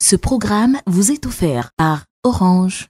Ce programme vous est offert par Orange.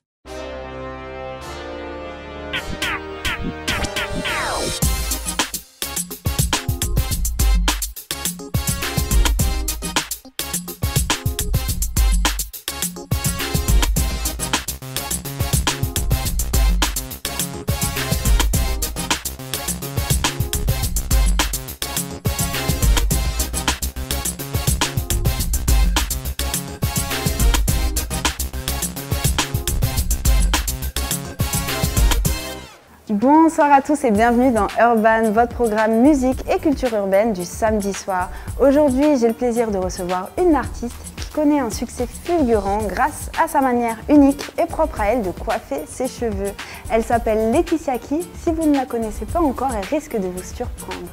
Bonsoir à tous et bienvenue dans Urban, votre programme musique et culture urbaine du samedi soir. Aujourd'hui, j'ai le plaisir de recevoir une artiste qui connaît un succès fulgurant grâce à sa manière unique et propre à elle de coiffer ses cheveux. Elle s'appelle Laetitia Key. Si vous ne la connaissez pas encore, elle risque de vous surprendre.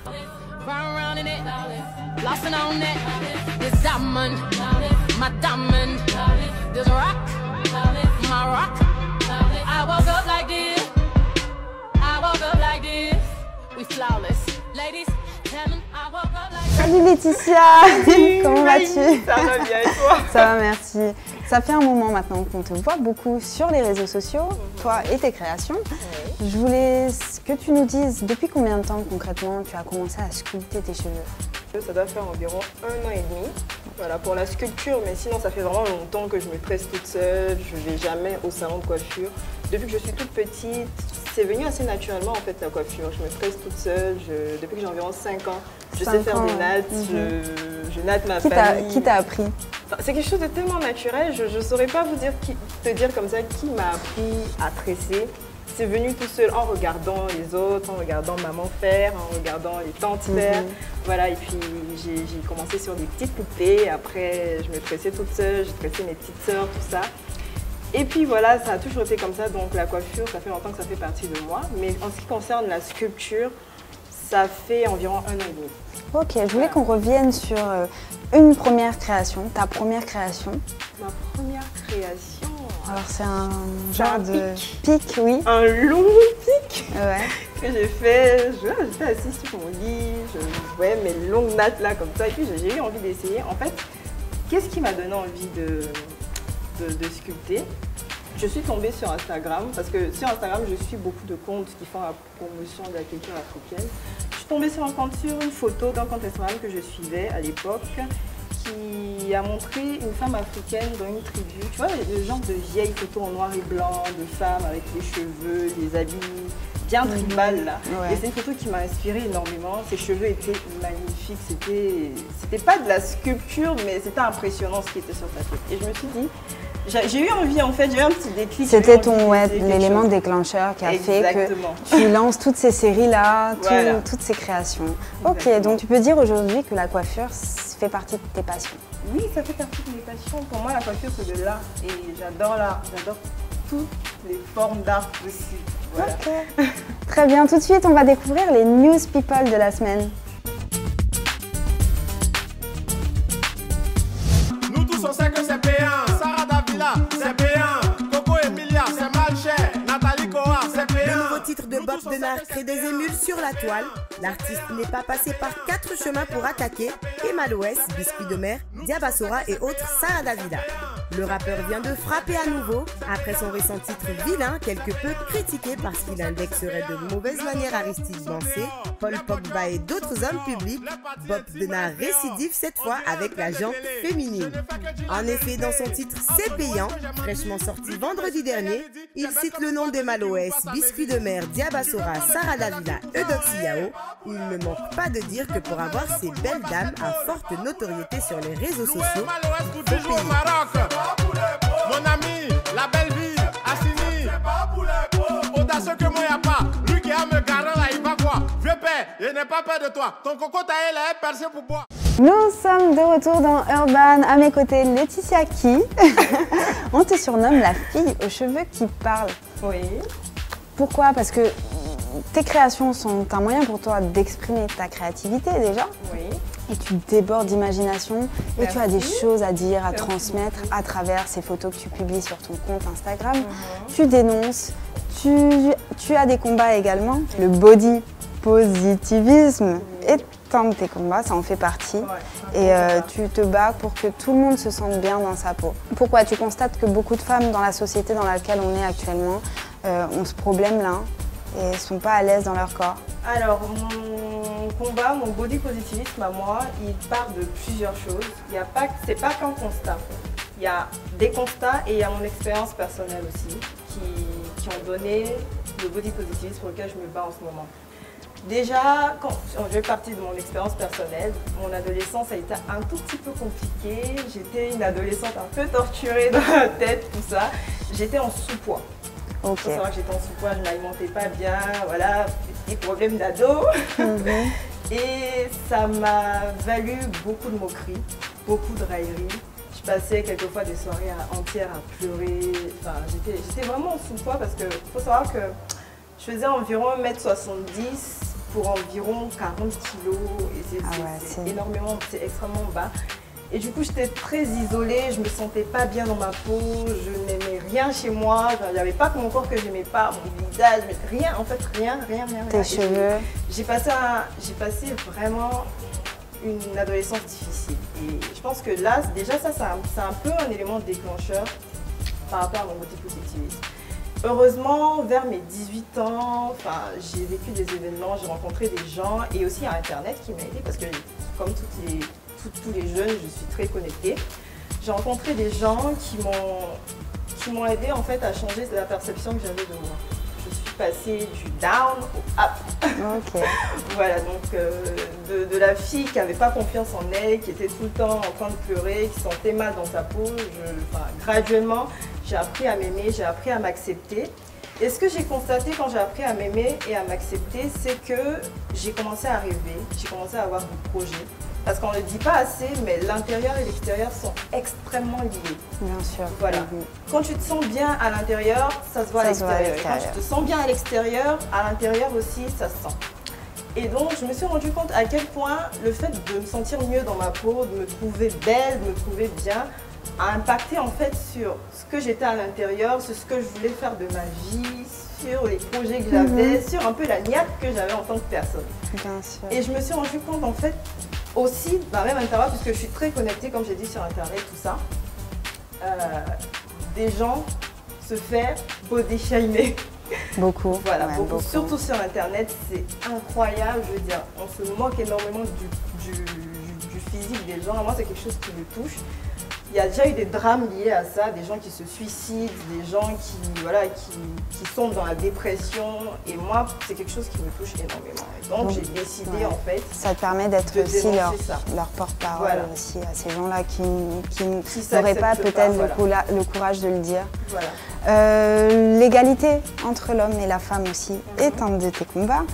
Salut Laetitia. Salut, comment vas-tu? Ça va bien et toi? Ça va, merci. Ça fait un moment maintenant qu'on te voit beaucoup sur les réseaux sociaux, toi et tes créations. Oui. Je voulais que tu nous dises depuis combien de temps concrètement tu as commencé à sculpter tes cheveux? Ça doit faire environ 1 an et demi. Voilà, pour la sculpture, mais sinon ça fait vraiment longtemps que je me tresse toute seule, je ne vais jamais au salon de coiffure. Depuis que je suis toute petite, c'est venu assez naturellement en fait la coiffure. Je me tresse toute seule, depuis que j'ai environ 5 ans, je sais faire des nattes, je natte ma famille. Qui t'a appris? Enfin, c'est quelque chose de tellement naturel, je ne saurais pas te dire comme ça qui m'a appris à tresser. C'est venu tout seul en regardant les autres, en regardant maman faire, en regardant les tantes faire. Voilà, et puis j'ai commencé sur des petites poupées. Après, je me tressais toute seule, j'ai tressé mes petites sœurs, tout ça. Et puis voilà, ça a toujours été comme ça. Donc la coiffure, ça fait longtemps que ça fait partie de moi. Mais en ce qui concerne la sculpture, ça fait environ 1 an et demi. Ok, je voulais qu'on revienne sur une première création, ta première création. Ma première création. Alors c'est un genre de pic, oui. Un long pic, ouais. Que j'ai fait. J'étais assise sur mon lit, je voyais mes longues nattes là comme ça et puis j'ai eu envie d'essayer. En fait, qu'est-ce qui m'a donné envie de sculpter? Je suis tombée sur Instagram parce que sur Instagram je suis beaucoup de comptes qui font la promotion de la culture africaine. Je suis tombée sur un compte, sur une photo d'un compte Instagram que je suivais à l'époque, qui a montré une femme africaine dans une tribu. Tu vois, le genre de vieilles photos en noir et blanc, de femmes avec les cheveux, les habits bien tribales là. Ouais. Et c'est une photo qui m'a inspirée énormément. Ses cheveux étaient magnifiques. C'était pas de la sculpture, mais c'était impressionnant ce qui était sur sa tête. Et je me suis dit, j'ai eu envie en fait, j'ai eu un petit déclic. C'était ton l'élément déclencheur qui a fait que tu lances toutes ces séries-là, voilà. Toutes ces créations. Exactement. Ok, donc tu peux dire aujourd'hui que la coiffure fait partie de tes passions? Oui, ça fait partie de mes passions. Pour moi, la coiffure, c'est de l'art. Et j'adore l'art. J'adore toutes les formes d'art possibles. Voilà. Ok. Très bien. Tout de suite, on va découvrir les news people de la semaine. Nous tous, on sait que c'est payant. Sarah Davila, c'est payant. Coco Emilia, c'est mal cher. Nathalie Cora, c'est payant. Le nouveau titre de Bob Denard crée des émules sur la toile. L'artiste n'est pas passé par 4 chemins pour attaquer Kemal OS, Biscuit de Mer, Diabassora et autres Sarah Davila. Le rappeur vient de frapper à nouveau après son récent titre Vilain, quelque peu critiqué parce qu'il indexerait de mauvaise manière Aristide Bancé, Paul Pogba et d'autres hommes publics. Bob Denard récidive cette fois avec la jante féminine. En effet, dans son titre C'est payant, fraîchement sorti vendredi dernier, il cite le nom d'Kemal OS, Biscuit de Mer, Diabassora, Sarah Davila et Eudoxie Yao. Il ne manque pas de dire que pour avoir ces belles dames à forte notoriété sur les réseaux sociaux, il faut payer. Mon ami, la belle vie, Assini, audacieux que moi y'a pas. Lui qui a me garant là, il va quoi? Vieux père, il n'est pas peur de toi. Ton coco taillé là est percé pour boire. Nous sommes de retour dans Urban, à mes côtés Laetitia Key. On te surnomme la fille aux cheveux qui parle. Oui. Pourquoi? Parce que tes créations sont un moyen pour toi d'exprimer ta créativité déjà. Oui. Et tu débordes d'imagination et tu as des choses à dire, à transmettre à travers ces photos que tu publies sur ton compte Instagram. Tu dénonces, tu as des combats également. Le body positivisme est un de tes combats, ça en fait partie. Ouais, Et tu te bats pour que tout le monde se sente bien dans sa peau. Pourquoi? Tu constates que beaucoup de femmes dans la société dans laquelle on est actuellement ont ce problème-là et ne sont pas à l'aise dans leur corps. Alors, mon combat, mon body positivisme à moi, il part de plusieurs choses. C'est pas qu'un constat. Il y a des constats et il y a mon expérience personnelle aussi qui ont donné le body positivisme pour lequel je me bats en ce moment. Déjà, je vais partir de mon expérience personnelle. Mon adolescence a été un tout petit peu compliquée. J'étais une adolescente un peu torturée dans la tête, tout ça. J'étais en sous-poids. Il faut savoir que j'étais en sous-poids, je ne m'alimentais pas bien, voilà, des problèmes d'ado. Et ça m'a valu beaucoup de moqueries, beaucoup de railleries. Je passais quelquefois des soirées entières à pleurer. Enfin, j'étais vraiment en sous-poids parce qu'il faut savoir que je faisais environ 1m70 pour environ 40 kilos. Et c'est énormément, c'est extrêmement bas. Et du coup, j'étais très isolée, je me sentais pas bien dans ma peau, je n'aimais rien chez moi, il n'y avait pas que mon corps que j'aimais pas, mon visage, rien, en fait, rien. Tes cheveux. J'ai passé vraiment une adolescence difficile. Et je pense que là, déjà ça, c'est un peu un élément déclencheur par rapport à mon body positivisme. Heureusement, vers mes 18 ans, j'ai vécu des événements, j'ai rencontré des gens et aussi Internet qui m'a aidé parce que comme tous les jeunes, je suis très connectée. J'ai rencontré des gens qui m'ont aidé en fait à changer la perception que j'avais de moi. Je suis passée du down au up. Okay. Voilà, donc de la fille qui n'avait pas confiance en elle, qui était tout le temps en train de pleurer, qui sentait mal dans sa peau. Graduellement, j'ai appris à m'aimer, j'ai appris à m'accepter. Et ce que j'ai constaté quand j'ai appris à m'aimer et à m'accepter, c'est que j'ai commencé à rêver, j'ai commencé à avoir des projets. Parce qu'on ne le dit pas assez, mais l'intérieur et l'extérieur sont extrêmement liés. Bien sûr. Voilà. Quand tu te sens bien à l'intérieur, ça se voit à l'extérieur. Quand tu te sens bien à l'extérieur, à l'intérieur aussi, ça se sent. Et donc, je me suis rendu compte à quel point le fait de me sentir mieux dans ma peau, de me trouver belle, de me trouver bien, a impacté en fait sur ce que j'étais à l'intérieur, sur ce que je voulais faire de ma vie, sur les projets que j'avais, sur un peu la niaque que j'avais en tant que personne. Bien sûr. Et je me suis rendu compte en fait aussi, même Internet, puisque je suis très connectée, comme j'ai dit, sur Internet, tout ça, des gens se faire body shamer. Beaucoup. Voilà, ouais, beaucoup. Surtout sur Internet, c'est incroyable, je veux dire, on se moque énormément du physique des gens. Moi, c'est quelque chose qui me touche. Il y a déjà eu des drames liés à ça, des gens qui se suicident, des gens qui sont dans la dépression. Et moi, c'est quelque chose qui me touche énormément. Et donc j'ai décidé en fait. Ça te permet d'être aussi leur porte-parole aussi à ces gens-là qui n'auraient pas peut-être le courage de le dire. Voilà. L'égalité entre l'homme et la femme aussi est un de tes combats.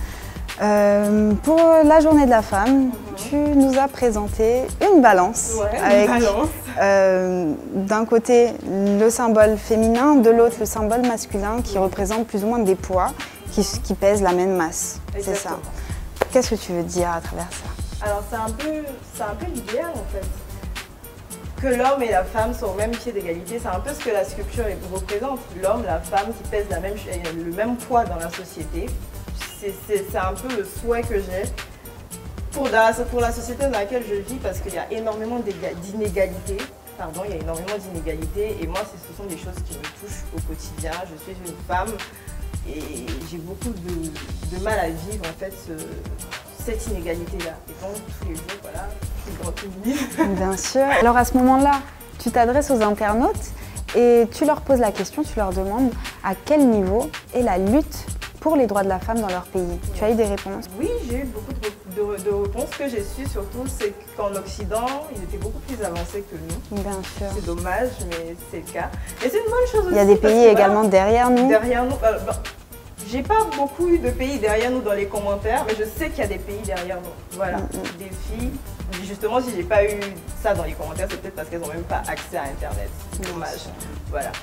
Pour la journée de la femme, tu nous as présenté une balance avec d'un côté le symbole féminin, de l'autre le symbole masculin qui représente plus ou moins des poids qui pèsent la même masse. C'est ça. Qu'est-ce que tu veux dire à travers ça? Alors c'est un peu l'idéal en fait. Que l'homme et la femme sont au même pied d'égalité, c'est un peu ce que la sculpture représente. L'homme, la femme qui pèsent le même poids dans la société. C'est un peu le souhait que j'ai pour la société dans laquelle je vis parce qu'il y a énormément d'inégalités. Il y a énormément d'inégalités et moi, ce sont des choses qui me touchent au quotidien. Je suis une femme et j'ai beaucoup de mal à vivre en fait cette inégalité-là. Et donc, tous les jours, voilà, plus grand féminisme. Bien sûr. Alors à ce moment-là, tu t'adresses aux internautes et tu leur poses la question, tu leur demandes à quel niveau est la lutte pour les droits de la femme dans leur pays. Tu as eu des réponses? Oui, j'ai eu beaucoup de réponses. Ce que j'ai su surtout, c'est qu'en Occident, ils étaient beaucoup plus avancés que nous. Bien sûr. C'est dommage, mais c'est le cas. Et c'est une bonne chose aussi. Il y a des pays également derrière nous. Derrière nous. J'ai pas beaucoup eu de pays derrière nous dans les commentaires, mais je sais qu'il y a des pays derrière nous. Voilà, des filles. Justement, si j'ai pas eu ça dans les commentaires, c'est peut-être parce qu'elles n'ont même pas accès à Internet. C'est dommage. Voilà.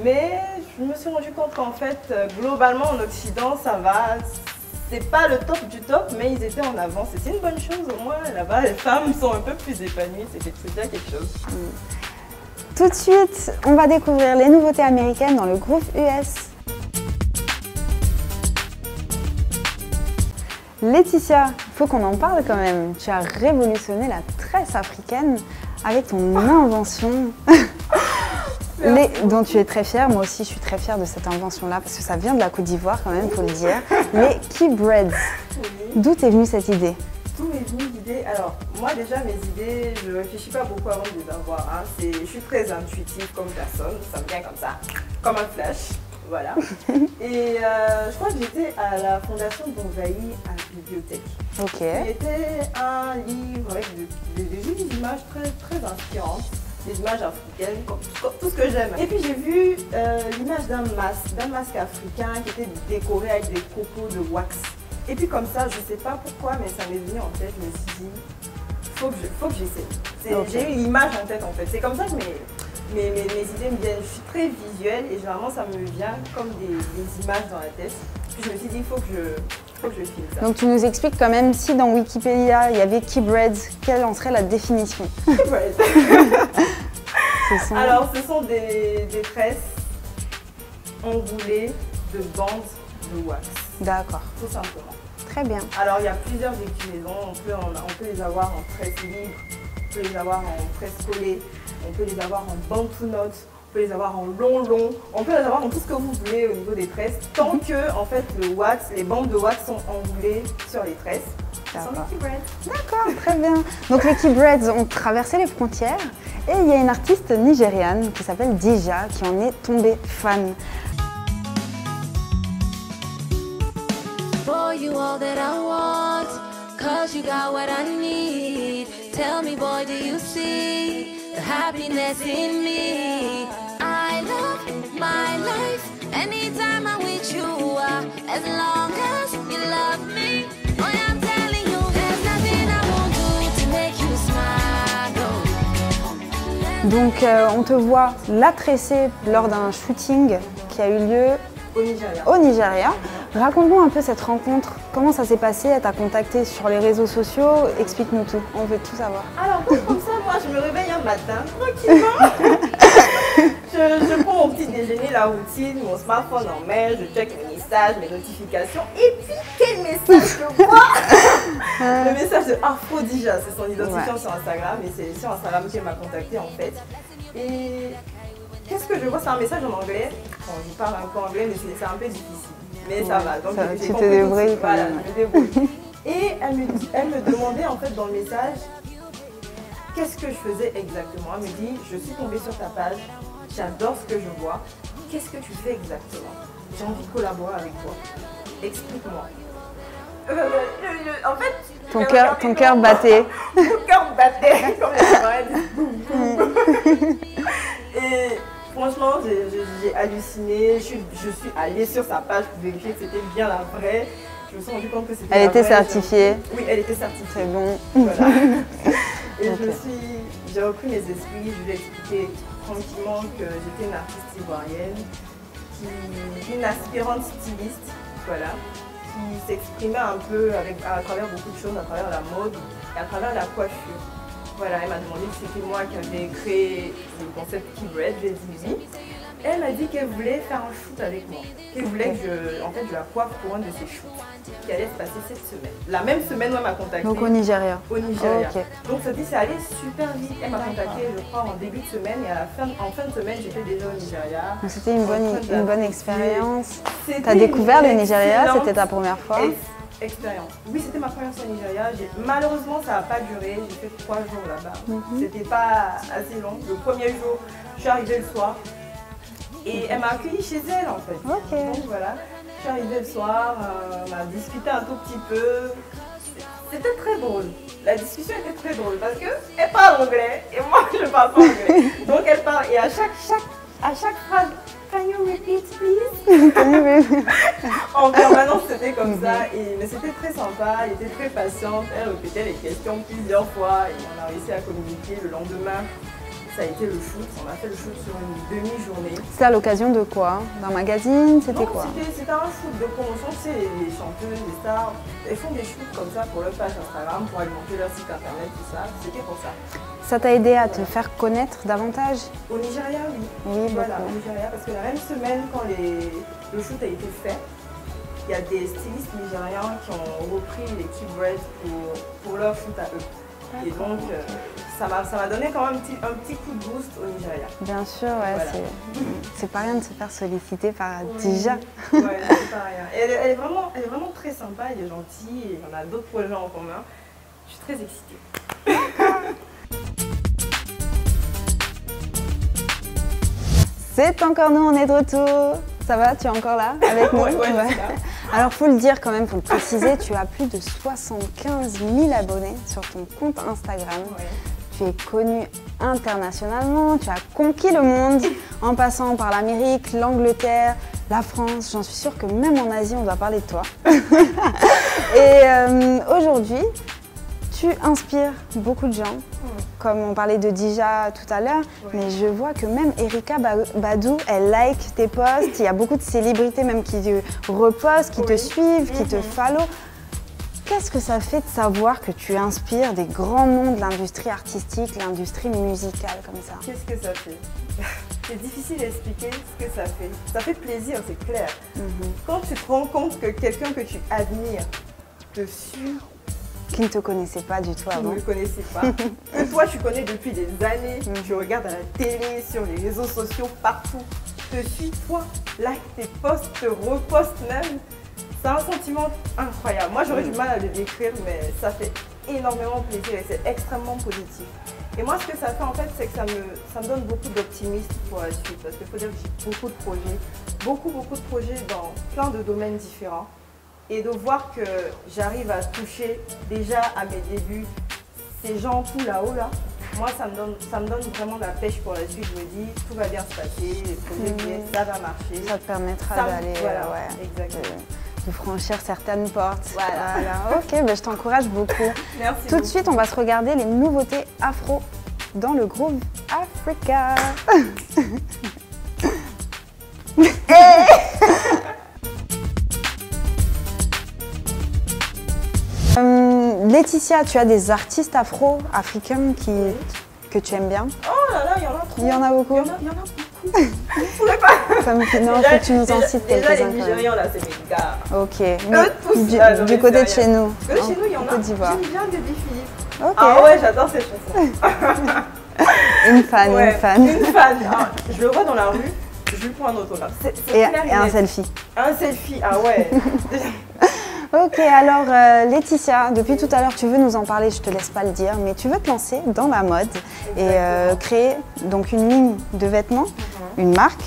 Mais je me suis rendu compte qu'en fait, globalement en Occident, ça va. C'est pas le top du top, mais ils étaient en avance. Et c'est une bonne chose, au moins là-bas, les femmes sont un peu plus épanouies. C'est déjà quelque chose. Tout de suite, on va découvrir les nouveautés américaines dans le Groove US. Laetitia, il faut qu'on en parle quand même. Tu as révolutionné la tresse africaine avec ton invention dont tu es très fière. Moi aussi, je suis très fière de cette invention-là parce que ça vient de la Côte d'Ivoire quand même, il faut le dire. Les key braids. D'où t'es venue cette idée? D'où m'est venue l'idée? Alors, moi déjà, mes idées, je ne réfléchis pas beaucoup avant de les avoir. Hein. Je suis très intuitive comme personne, ça me vient comme ça, comme un flash. Voilà. Et je crois que j'étais à la Fondation Bonsaï à la bibliothèque. Ok. C'était un livre avec des images très inspirantes, des images africaines, comme tout ce que j'aime. Et puis j'ai vu l'image d'un masque africain qui était décoré avec des copeaux de wax. Et puis comme ça, je ne sais pas pourquoi, mais ça m'est venu en tête, je me suis dit, faut que j'essaie. Okay. J'ai eu l'image en tête en fait. C'est comme ça que mes idées me viennent. Je suis très visuelle et généralement ça me vient comme des images dans la tête. Puis je me suis dit, il faut que je filme ça. Donc tu nous expliques quand même si dans Wikipédia il y avait key braids, quelle en serait la définition? Key braids. Alors ce sont des tresses enroulées de bandes de wax. D'accord. Tout simplement. Très bien. Alors il y a plusieurs déclinaisons, on peut les avoir en tresse libre, on peut les avoir en tresse collée, on peut les avoir en bantu knots, on peut les avoir en long, on peut les avoir en tout ce que vous voulez au niveau des tresses, tant que en fait le wax, les bandes de wax sont enroulées sur les tresses. D'accord, très bien. Donc les key braids ont traversé les frontières et il y a une artiste nigériane qui s'appelle Dija qui en est tombée fan. For you all that I want, cause you got what I need. Tell me boy, do you see the happiness in me? I love my life, anytime I'm with you, as long as you love me. Boy, I'm telling you, there's nothing I won't do to make you smile. Donc on te voit la tresser lors d'un shooting qui a eu lieu au Nigeria. Raconte-nous un peu cette rencontre, comment ça s'est passé, elle t'a contacté sur les réseaux sociaux, explique-nous tout, on veut tout savoir. Alors comme ça, moi je me réveille un matin, tranquillement, je prends mon petit déjeuner, la routine, mon smartphone en main, je check mes messages, mes notifications, et puis quel message je vois? Le message de Afro Dija, c'est son identifiant sur Instagram, et c'est sur Instagram qu'elle m'a contacté en fait. Et qu'est-ce que je vois? C'est un message en anglais, bon, je parle un peu anglais mais c'est un peu difficile. Mais ça va, donc tu te débrouilles quand même. Voilà, je me débrouille. Et elle me demandait en fait dans le message qu'est-ce que je faisais exactement. Elle me dit, je suis tombée sur ta page, j'adore ce que je vois, qu'est-ce que tu fais exactement? J'ai envie de collaborer avec toi, explique-moi. En fait, ton cœur battait. Mon cœur battait, comme elle Et franchement, j'ai halluciné, je suis allée sur sa page pour vérifier que c'était bien la vraie. Je me suis rendu compte que c'était Elle était certifiée. Oui, elle était certifiée. C'est bon. Voilà. Et j'ai repris mes esprits, je lui ai expliqué tranquillement que j'étais une artiste ivoirienne, une aspirante styliste, voilà, qui s'exprimait un peu à travers beaucoup de choses, à travers la mode et à travers la coiffure. Voilà, elle m'a demandé si c'était moi qui avais créé le concept Key Braids, j'ai dit oui. Elle m'a dit qu'elle voulait faire un shoot avec moi, qu'elle voulait que je la coiffe pour un de ses shoots qui allait se passer cette semaine. La même semaine où elle m'a contacté. Donc au Nigeria. Au Nigeria. Okay. Donc ça dit, c'est allé super vite. Elle m'a contacté, je crois, en début de semaine et en fin de semaine, j'étais déjà au Nigeria. Donc c'était une bonne expérience. Tu as découvert le Nigeria, c'était ta première fois? Expérience. Oui, c'était ma première fois au Nigeria. Malheureusement, ça n'a pas duré. J'ai fait 3 jours là-bas. C'était pas assez long. Le premier jour, je suis arrivée le soir et elle m'a accueillie chez elle en fait. Okay. Donc voilà, je suis arrivée le soir, on a discuté un tout petit peu. C'était très drôle. La discussion était très drôle parce qu'elle parle anglais et moi je parle pas anglais. Donc elle parle et à chaque phrase, can you repeat please? En permanence c'était comme ça, mais c'était très sympa, elle était très patiente, elle répétait les questions plusieurs fois et on a réussi à communiquer. Le lendemain, ça a été le shoot, on a fait le shoot sur une demi-journée. C'était à l'occasion de quoi? D'un magazine? C'était quoi? C'était un shoot de promotion, c'est les chanteuses, les stars, elles font des shoots comme ça pour leur page Instagram, pour alimenter leur site internet, tout ça, c'était pour ça. Ça t'a aidé à te faire connaître davantage? Au Nigeria, oui. Oui, voilà, beaucoup. au Nigeria, parce que la même semaine quand le shoot a été fait, il y a des stylistes nigériens qui ont repris les keyboards pour leur shoot à eux. Et donc, ça m'a donné quand même un petit coup de boost au Nigeria. Bien sûr, ouais, Voilà. c'est pas rien de se faire solliciter par Oui. Dija. Ouais, c'est pas rien. Et elle est vraiment très sympa, elle est gentille, et on a d'autres projets en commun. Je suis très excitée. C'est encore nous, on est de retour. Ça va, tu es encore là avec nous? Ouais, c'est ça. Alors faut le dire quand même, faut le préciser, tu as plus de 75 000 abonnés sur ton compte Instagram. Ouais. Tu es connue internationalement, tu as conquis le monde en passant par l'Amérique, l'Angleterre, la France. J'en suis sûre que même en Asie, on doit parler de toi. Et aujourd'hui, tu inspires beaucoup de gens. Comme on parlait de Dija tout à l'heure, mais je vois que même Erykah Badu, elle like tes posts. Il y a beaucoup de célébrités même qui te repostent, qui te suivent, qui te follow. Qu'est-ce que ça fait de savoir que tu inspires des grands noms de l'industrie artistique, l'industrie musicale comme ça? Qu'est-ce que ça fait? C'est difficile à expliquer ce que ça fait. Ça fait plaisir, c'est clair. Quand tu te rends compte que quelqu'un que tu admires te suit, Qui ne te connaissait pas du tout tu avant. ne le connaissais pas, que toi tu connais depuis des années, tu regardes à la télé, sur les réseaux sociaux, partout, te suit toi, like tes posts, te reposte même. C'est un sentiment incroyable. Moi j'aurais du mal à le décrire, mais ça fait énormément plaisir et c'est extrêmement positif. Et moi ce que ça fait en fait, c'est que ça me donne beaucoup d'optimisme pour la suite, parce qu'il faut dire que j'ai beaucoup de projets, beaucoup de projets dans plein de domaines différents. Et de voir que j'arrive à toucher déjà à mes débuts ces gens tout là-haut là, moi ça me donne vraiment la pêche pour la suite. Je me dis tout va bien se passer, les projets viennent, ça va marcher. Ça te permettra Ça me- d'aller voilà, ouais, exactement. de franchir certaines portes. Voilà. Ok, ben, je t'encourage beaucoup. Merci Tout de beaucoup. suite, on va se regarder les nouveautés afro dans le groove Africa. Laetitia, tu as des artistes afro-africains que tu aimes bien? Oh là là, il y en a trop. Il y en a beaucoup. Il y en a beaucoup. Ça me fait... Non, il faut que tu nous en cites Déjà quelques-uns les quand même. Nigérians là, c'est mes gars. Ok. tous, du ah, non, du mais côté de c'est chez nous. Parce que chez nous, il y en en a. Côte d'Ivoire. J'aime bien Baby Philippe. Ok. Ah ouais, j'adore cette chanson. Une fan, Ouais, une fan. Une fan. Ah, je le vois dans la rue, je lui prends un autographe. C'est Et, clair et un net. selfie. Un selfie, ah ouais. Ok, alors Laetitia, depuis tout à l'heure, tu veux nous en parler, je te laisse pas le dire, mais tu veux te lancer dans la mode et créer donc une ligne de vêtements, une marque,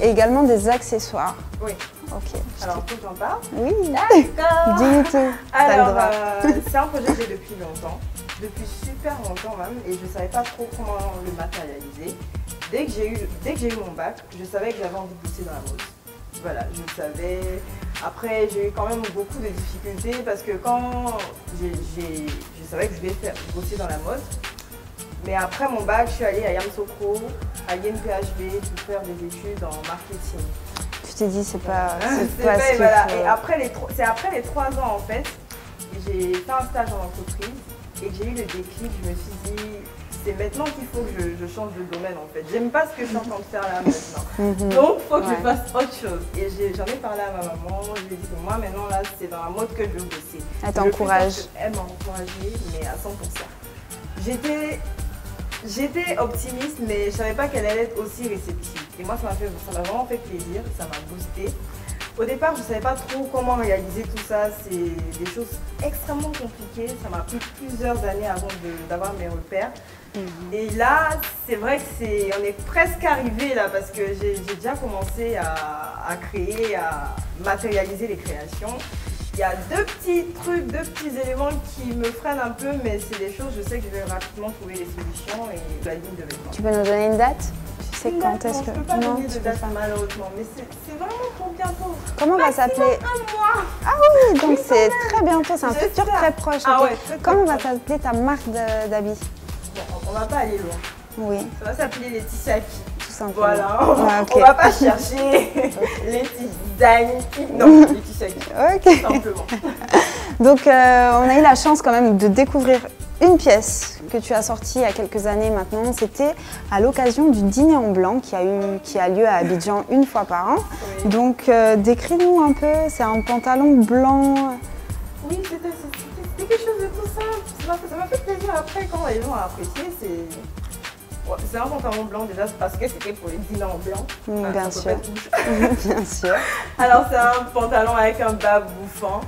et également des accessoires. Oui. Ok. Alors, faut que j'en parle. Oui, D'accord. dis-nous tout. T'as le Alors, droit. c'est un projet que j'ai depuis longtemps, depuis super longtemps même, et je ne savais pas trop comment le matérialiser. Dès que j'ai eu mon bac, je savais que j'avais envie de bosser dans la mode. Voilà, je le savais. Après, j'ai eu quand même beaucoup de difficultés parce que quand je savais que je voulais bosser dans la mode. Mais après mon bac, je suis allée à Yamoussoukro, à l'INPHB pour faire des études en marketing. Tu t'es dit, c'est pas C'est ce vrai, qu'il voilà. faut. Et après c'est après les 3 ans en fait, j'ai fait un stage en entreprise et que j'ai eu le déclic. Je me suis dit, c'est maintenant qu'il faut que je change de domaine en fait. J'aime pas ce que je suis en train de faire là maintenant. Donc il faut que je fasse autre chose. Et j'en ai parlé à ma maman, je lui ai dit que moi maintenant là c'est dans la mode que je veux bosser. Elle t'encourage. Elle m'a encouragée, mais à 100%. J'étais optimiste, mais je ne savais pas qu'elle allait être aussi réceptive. Et moi, ça m'a vraiment fait plaisir, ça m'a boosté. Au départ, je ne savais pas trop comment réaliser tout ça. C'est des choses extrêmement compliquées. Ça m'a pris plusieurs années avant d'avoir mes repères. Et là, c'est vrai que on est presque arrivé là parce que j'ai déjà commencé à créer, à matérialiser les créations. Il y a deux petits trucs, deux petits éléments qui me freinent un peu, mais c'est des choses, je sais que je vais rapidement trouver les solutions et la ligne de vêtements. Tu peux nous donner une date? Tu sais quand est-ce que... Je ne peux pas donner de tu peux date pas. malheureusement, mais c'est vraiment pour bientôt. Comment va s'appeler? Un mois. Ah oui, donc c'est très bientôt, c'est un futur J'espère. très proche. Ah ok. ouais, très Comment va proche. s'appeler ta marque d'habits? Bon, on va pas aller loin. Oui, Ça va s'appeler Laetitia Ki. tout simplement. Voilà, Ah, ok. on va pas chercher les petits designs. Non, Laetitia Ki, Ok. simplement. Donc on a eu la chance quand même de découvrir une pièce que tu as sortie il y a quelques années maintenant, c'était à l'occasion du dîner en blanc qui a lieu à Abidjan une fois par an. Oui. Donc décris-nous un peu, c'est un pantalon blanc. Oui, c'était quelque chose de tout simple. Ça m'a fait plaisir après quand les gens ont apprécié. C'est un pantalon blanc déjà parce que c'était pour les dîners en blanc. Bien sûr. Bien sûr. Alors c'est un pantalon avec un bas bouffant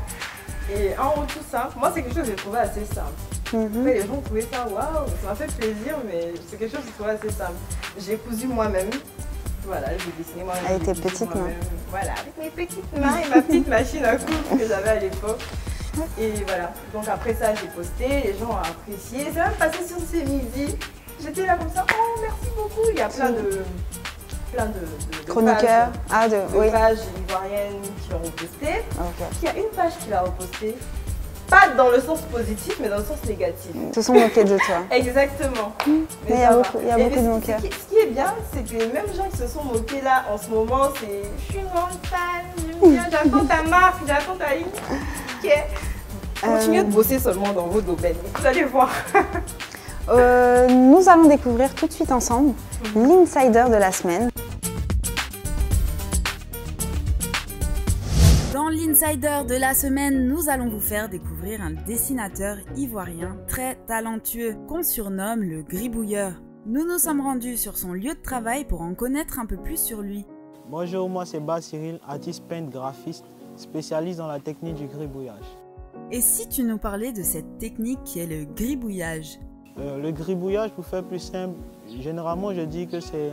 et en haut tout simple. Moi c'est quelque chose que j'ai trouvé assez simple. Après les gens ont trouvé ça waouh, ça m'a fait plaisir mais c'est quelque chose que j'ai trouvé assez simple. J'ai cousu moi-même. Voilà, j'ai dessiné moi-même. Avec tes petites mains. Voilà, avec mes petites mains et ma petite machine à coudre que j'avais à l'époque. Et voilà, donc après ça j'ai posté, les gens ont apprécié. C'est même passé sur ces midis. J'étais là comme ça, oh merci beaucoup. Il y a plein de Chroniqueurs, pages, pages ivoiriennes qui ont reposté. Ok. Il y a une page qui l'a reposté, pas dans le sens positif, mais dans le sens négatif. Ils se sont moqués de toi. Exactement. Mais il y a beaucoup de moqueurs. Ce qui est bien, c'est que les mêmes gens qui se sont moqués là en ce moment, c'est je suis une grande fan, j'aime bien, j'attends ta marque, j'attends ta ligne. Ok. Continuez de bosser seulement dans vos domaines, vous allez voir. Nous allons découvrir tout de suite ensemble l'insider de la semaine. Dans l'insider de la semaine, nous allons vous faire découvrir un dessinateur ivoirien très talentueux qu'on surnomme le gribouilleur. Nous nous sommes rendus sur son lieu de travail pour en connaître un peu plus sur lui. Bonjour, moi c'est Bas Cyril, artiste peintre graphiste, spécialiste dans la technique du gribouillage. Et si tu nous parlais de cette technique qui est le gribouillage? Le gribouillage, pour faire plus simple, généralement je dis que c'est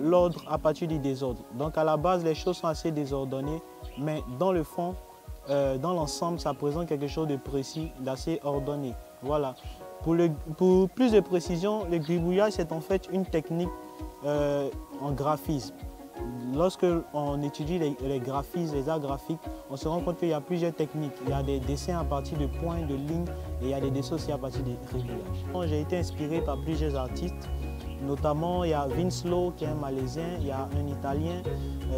l'ordre à partir du désordre. Donc à la base, les choses sont assez désordonnées, mais dans le fond, dans l'ensemble, ça présente quelque chose de précis, d'assez ordonné. Voilà. Pour plus de précision, le gribouillage, c'est en fait une technique en graphisme. Lorsque on étudie les graphismes, les arts graphiques, on se rend compte qu'il y a plusieurs techniques. Il y a des dessins à partir de points, de lignes, et il y a des dessins aussi à partir des gribouillages. J'ai été inspiré par plusieurs artistes, notamment il y a Vince Lo qui est un Malaisien, il y a un Italien,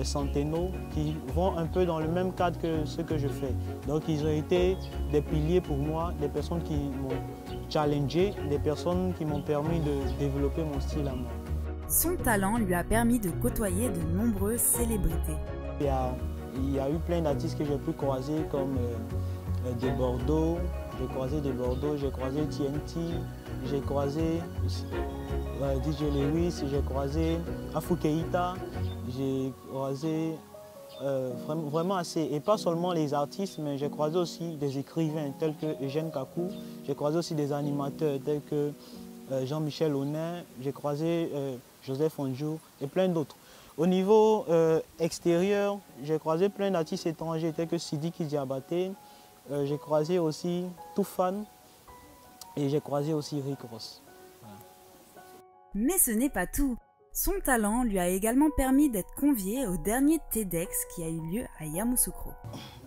Centeno, qui vont un peu dans le même cadre que ce que je fais. Donc ils ont été des piliers pour moi, des personnes qui m'ont challengé, des personnes qui m'ont permis de développer mon style à moi. Son talent lui a permis de côtoyer de nombreuses célébrités. Il y a eu plein d'artistes que j'ai pu croiser comme de Bordeaux, j'ai croisé TNT, j'ai croisé DJ Lewis, j'ai croisé Afou Keïta, j'ai croisé vraiment assez, et pas seulement les artistes, mais j'ai croisé aussi des écrivains tels que Eugène Kakou, j'ai croisé aussi des animateurs tels que Jean-Michel Honnet, j'ai croisé Joseph Onjour et plein d'autres. Au niveau extérieur, j'ai croisé plein d'artistes étrangers tels que Sidiki Diabaté, j'ai croisé aussi Toufan et j'ai croisé aussi Rick Ross. Voilà. Mais ce n'est pas tout. Son talent lui a également permis d'être convié au dernier TEDx qui a eu lieu à Yamoussoukro.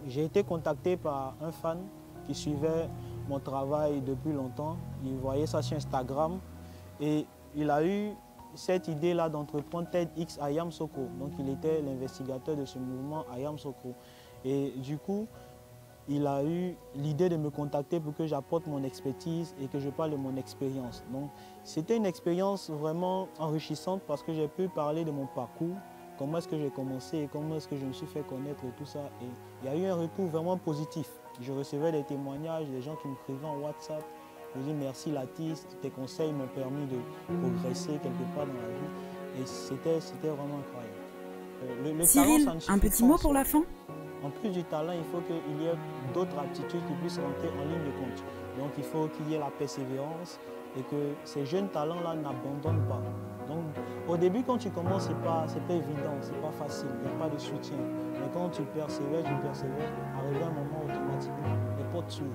J'ai été contacté par un fan qui suivait mon travail depuis longtemps. Il voyait ça sur Instagram et il a eu cette idée-là d'entreprendre TEDx à Yamoussoukro. Donc il était l'investigateur de ce mouvement à Yamoussoukro. Et du coup, il a eu l'idée de me contacter pour que j'apporte mon expertise et que je parle de mon expérience. Donc c'était une expérience vraiment enrichissante parce que j'ai pu parler de mon parcours, comment est-ce que j'ai commencé et comment est-ce que je me suis fait connaître et tout ça. Et il y a eu un retour vraiment positif. Je recevais des témoignages, des gens qui me écrivaient en WhatsApp. Je me dis merci l'artiste, tes conseils m'ont permis de progresser quelque part dans la vie. Et c'était vraiment incroyable. Le Cyril, talent, ça un petit mot pour la fin? En plus du talent, il faut qu'il y ait d'autres aptitudes qui puissent rentrer en ligne de compte. Donc il faut qu'il y ait la persévérance et que ces jeunes talents-là n'abandonnent pas. Donc au début, quand tu commences, c'est pas évident, c'est pas facile, il n'y a pas de soutien. Mais quand tu persévères, arrivé un moment automatiquement, les portes s'ouvrent.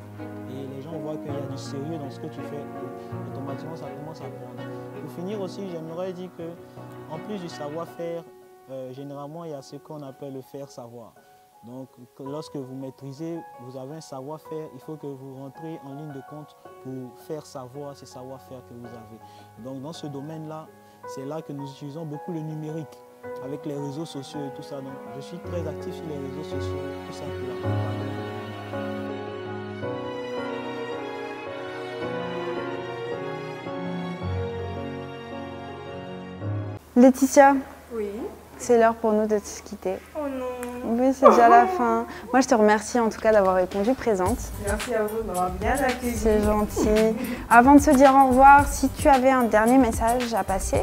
Et les gens voient qu'il y a du sérieux dans ce que tu fais. Et automatiquement, ça commence à prendre. Pour finir aussi, j'aimerais dire qu'en plus du savoir-faire, généralement, il y a ce qu'on appelle le faire savoir. Donc, lorsque vous maîtrisez, vous avez un savoir-faire, il faut que vous rentrez en ligne de compte pour faire savoir ces savoir-faire que vous avez. Donc, dans ce domaine-là, c'est là que nous utilisons beaucoup le numérique, avec les réseaux sociaux et tout ça. Donc, je suis très actif sur les réseaux sociaux, tout simplement. Laetitia, Oui. c'est l'heure pour nous de se quitter. Oh non. Oui, c'est déjà la fin. Moi, je te remercie en tout cas d'avoir répondu présente. Merci à vous de m'avoir bien accueilli. C'est gentil. Avant de se dire au revoir, si tu avais un dernier message à passer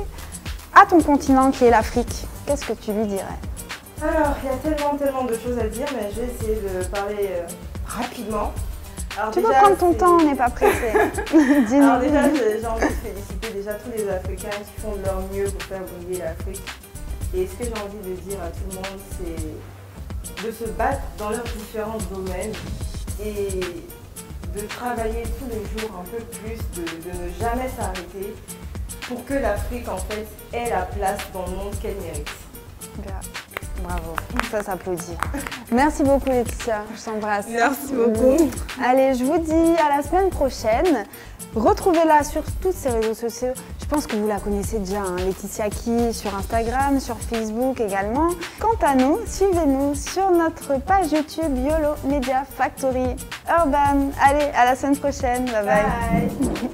à ton continent qui est l'Afrique, qu'est-ce que tu lui dirais? Alors, il y a tellement de choses à dire, mais je vais essayer de parler rapidement. Alors, Tu peux déjà, prendre ton c'est- temps, on n'est pas pressé. Alors Dis-nous. déjà, j'ai envie de féliciter déjà tous les Africains qui font de leur mieux pour faire briller l'Afrique. Et ce que j'ai envie de dire à tout le monde, c'est de se battre dans leurs différents domaines et de travailler tous les jours un peu plus, de ne jamais s'arrêter pour que l'Afrique en fait ait la place dans le monde qu'elle mérite. Bien. Bravo, ça s'applaudit. Merci beaucoup Laetitia, je t'embrasse. Merci beaucoup. Allez, je vous dis à la semaine prochaine. Retrouvez-la sur tous ses réseaux sociaux. Je pense que vous la connaissez déjà, hein, Laetitia Qui, sur Instagram, sur Facebook également. Quant à nous, suivez-nous sur notre page YouTube YOLO Media Factory Urban. Allez, à la semaine prochaine. Bye bye. Bye.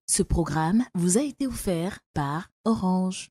Ce programme vous a été offert par Orange.